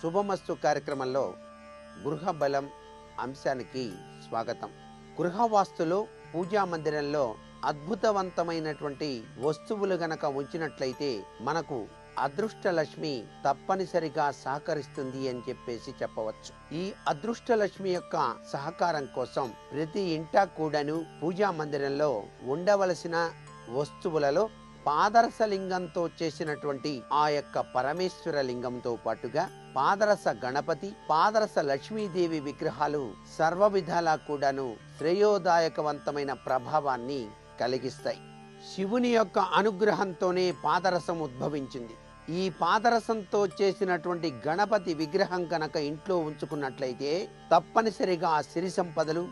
శుభమస్తు కార్యక్రమంలో గృహ బలం అంశానికి స్వాగతం. గృహవాస్తులో పూజా మందిరంలో అద్భుతవంతమైనటువంటి వస్తువులు గనక ఉంచినట్లయితే మనకు అదృష్టలక్ష్మి తప్పనిసరిగా సహకరిస్తుంది అని చెప్పవచ్చు. ఈ అదృష్టలక్ష్మి యొక్క సహకారం కోసం ప్రతి ఇంటా కూడాను పూజా మందిరంలో ఉండవలసిన వస్తువులలో పాదరస లింగంతో చేసినటువంటి ఆ యొక్క పరమేశ్వర లింగంతో పాటుగా పాదరస గణపతి, పాదరస లక్ష్మీదేవి విగ్రహాలు సర్వ విధాలా కూడాను శ్రేయోదాయకవంతమైన ప్రభావాన్ని కలిగిస్తాయి. శివుని యొక్క అనుగ్రహంతోనే పాదరసం ఉద్భవించింది. ఈ పాదరసంతో చేసినటువంటి గణపతి విగ్రహం కనుక ఇంట్లో ఉంచుకున్నట్లయితే తప్పనిసరిగా సిరి సంపదలు,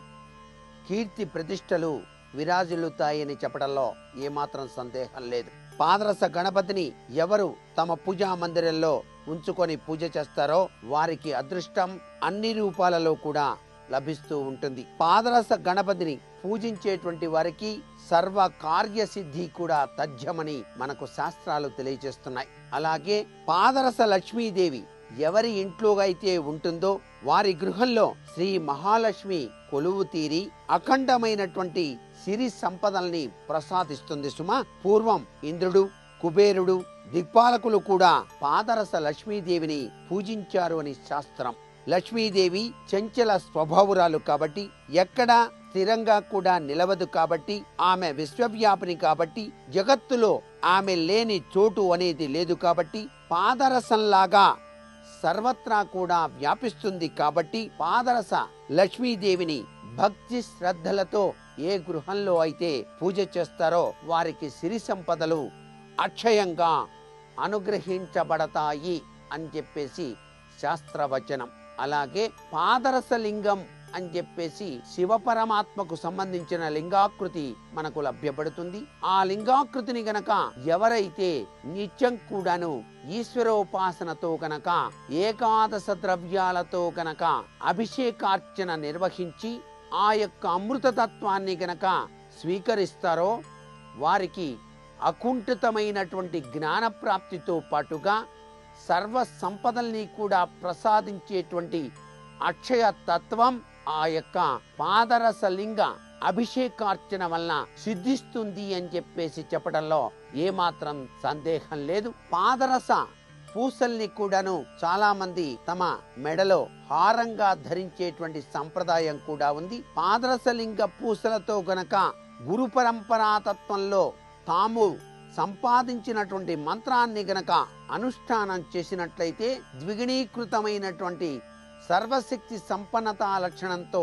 కీర్తి ప్రతిష్టలు విరాజిల్లుతాయని చెప్పడంలో ఏమాత్రం సందేహం లేదు. పాదరస గణపతిని ఎవరు తమ పూజా మందిరంలో ఉంచుకొని పూజ చేస్తారో వారికి అదృష్టం అన్ని రూపాలలో కూడా లభిస్తూ ఉంటుంది. పాదరస గణపతిని పూజించేటువంటి వారికి సర్వ కార్యసిద్ధి కూడా తథ్యమని మనకు శాస్త్రాలు తెలియజేస్తున్నాయి. అలాగే పాదరస లక్ష్మీదేవి ఎవరి ఇంట్లో అయితే ఉంటుందో వారి గృహంలో శ్రీ మహాలక్ష్మి కొలువు తీరి అఖండమైనటువంటి సిరి సంపదల్ని ప్రసాదిస్తుంది సుమా. పూర్వం ఇంద్రుడు, కుబేరుడు, దిక్పాలకులు కూడా పాదరస లక్ష్మీదేవిని పూజించారు అని శాస్త్రం. లక్ష్మీదేవి చంచల స్వభావురాలు కాబట్టి ఎక్కడా స్థిరంగా కూడా నిలవదు కాబట్టి ఆమె విశ్వవ్యాపిని కాబట్టి జగత్తులో ఆమె లేని చోటు అనేది లేదు కాబట్టి పాదరసంలాగా సర్వత్రా కూడా వ్యాపిస్తుంది కాబట్టి పాదరస లక్ష్మీదేవిని భక్తి శ్రద్ధలతో ఏ గృహంలో అయితే పూజ చేస్తారో వారికి సిరి సంపదలు అక్షయంగా అనుగ్రహించబడతాయి అని చెప్పేసి శాస్త్రవచనం. అలాగే పాదరస లింగం అని చెప్పేసి శివపరమాత్మకు సంబంధించిన లింగాకృతి మనకు లభ్యపడుతుంది. ఆ లింగాకృతిని గనక ఎవరైతే నిత్యం కూడాను ఈశ్వరోపాసనతో గనక ఏకాదశ ద్రవ్యాలతో గనక అభిషేకార్చన నిర్వహించి ఆ యొక్క అమృతతత్వాన్ని గనక స్వీకరిస్తారో వారికి అకుంఠితమైనటువంటి జ్ఞాన ప్రాప్తితో పాటుగా సర్వ సంపదల్ని కూడా ప్రసాదించేటువంటి అక్షయ తత్వం ఆ యొక్క పాదరస లింగ అభిషేకార్చన వలన సిద్ధిస్తుంది అని చెప్పేసి చెప్పడంలో ఏమాత్రం సందేహం లేదు. పాదరస పూసల్ని కూడాను చాలా మంది తమ మెడలో హారంగా ధరించేటువంటి సంప్రదాయం కూడా ఉంది. పాదరస లింగ పూసలతో గనక గురు పరంపరా తత్వంలో తాము సంపాదించినటువంటి మంత్రాన్ని గనక అనుష్ఠానం చేసినట్లయితే ద్విగుణీకృతమైనటువంటి సర్వశక్తి సంపన్నత లక్షణంతో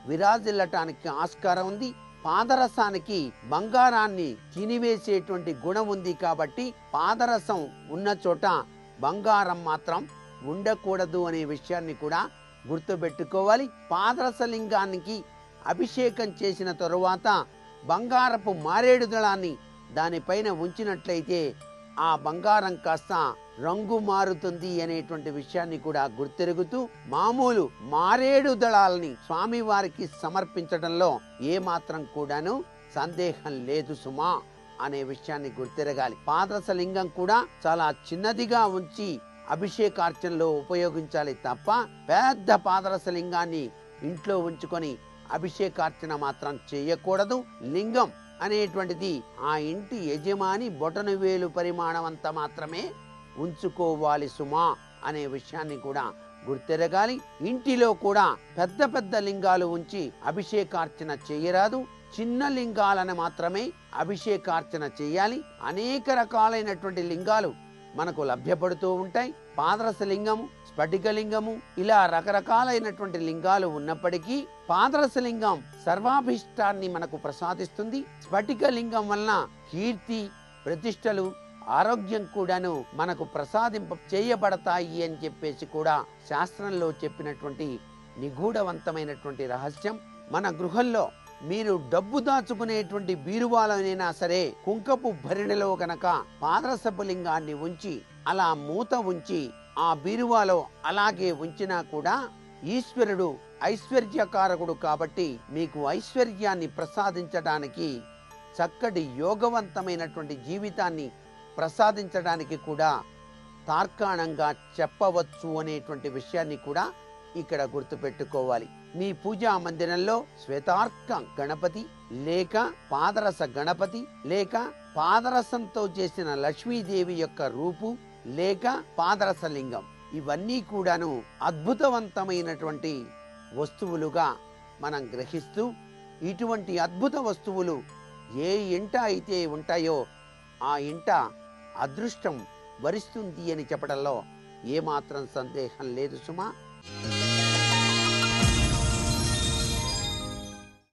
విరాజిల్లటానికి ఆస్కారం ఉంది. పాదరసానికి బంగారాన్ని తినివేసేటువంటి గుణం ఉంది కాబట్టి పాదరసం ఉన్న చోట బంగారం మాత్రం ఉండకూడదు అనే విషయాన్ని కూడా గుర్తుపెట్టుకోవాలి. పాదరస లింగానికి అభిషేకం చేసిన తరువాత బంగారపు మారేడు దళాన్ని దానిపైన ఉంచినట్లయితే ఆ బంగారం కాస్త రంగు మారుతుంది అనేటువంటి విషయాన్ని కూడా గుర్తెరుగుతూ మామూలు మారేడు దళాలని స్వామివారికి సమర్పించడంలో ఏమాత్రం కూడాను సందేహం లేదు సుమా అనే విషయాన్ని గుర్తెరగాలి. పాదరస లింగం కూడా చాలా చిన్నదిగా ఉంచి అభిషేకార్చనలో ఉపయోగించాలి తప్ప పెద్ద పాదరస లింగాన్ని ఇంట్లో ఉంచుకొని అభిషేకార్చన మాత్రం చేయకూడదు. లింగం అనేటువంటిది ఆ ఇంటి యజమాని బొటను వేలు పరిమాణం అంత మాత్రమే ఉంచుకోవాలి సుమా అనే విషయాన్ని కూడా గుర్తెరగాలి. ఇంటిలో కూడా పెద్ద పెద్ద లింగాలు ఉంచి అభిషేకార్చన చేయరాదు. చిన్న లింగాలను మాత్రమే అభిషేకార్చన చేయాలి. అనేక రకాలైనటువంటి లింగాలు మనకు లభ్యపడుతూ ఉంటాయి. పాదరస లింగము, స్ఫటిక లింగము, ఇలా రకరకాలైనటువంటి లింగాలు ఉన్నప్పటికీ పాదరస లింగం సర్వాభిష్టాన్ని మనకు ప్రసాదిస్తుంది. స్ఫటిక లింగం వలన కీర్తి ప్రతిష్టలు ఆరోగ్యం కూడాను మనకు ప్రసాదింప చేయబడతాయి అని చెప్పేసి కూడా శాస్త్రంలో చెప్పినటువంటి నిగూఢవంతమైనటువంటి రహస్యం. మన గృహంలో మీరు డబ్బు దాచుకునేటువంటి బీరువాలైనా సరే కుంకపు భరిణిలో గనక పాదరసపు లింగాన్ని ఉంచి అలా మూత ఉంచి ఆ బీరువాలో అలాగే ఉంచినా కూడా ఈశ్వరుడు ఐశ్వర్యకారకుడు కాబట్టి మీకు ఐశ్వర్యాన్ని ప్రసాదించడానికి చక్కటి యోగవంతమైనటువంటి జీవితాన్ని ప్రసాదించడానికి కూడా తార్కాణంగా చెప్పవచ్చు అనేటువంటి విషయాన్ని కూడా ఇక్కడ గుర్తుపెట్టుకోవాలి. మీ పూజా మందిరంలో శ్వేతార్క గణపతి లేక పాదరస గణపతి లేక పాదరసంతో చేసిన లక్ష్మీదేవి యొక్క రూపు లేక పాదరస లింగం, ఇవన్నీ కూడాను అద్భుతవంతమైనటువంటి వస్తువులుగా మనం గ్రహిస్తూ, ఇటువంటి అద్భుత వస్తువులు ఏ ఇంట అయితే ఉంటాయో ఆ ఇంట అదృష్టం వరిస్తుంది అని చెప్పడంలో ఏమాత్రం సందేహం లేదు సుమా.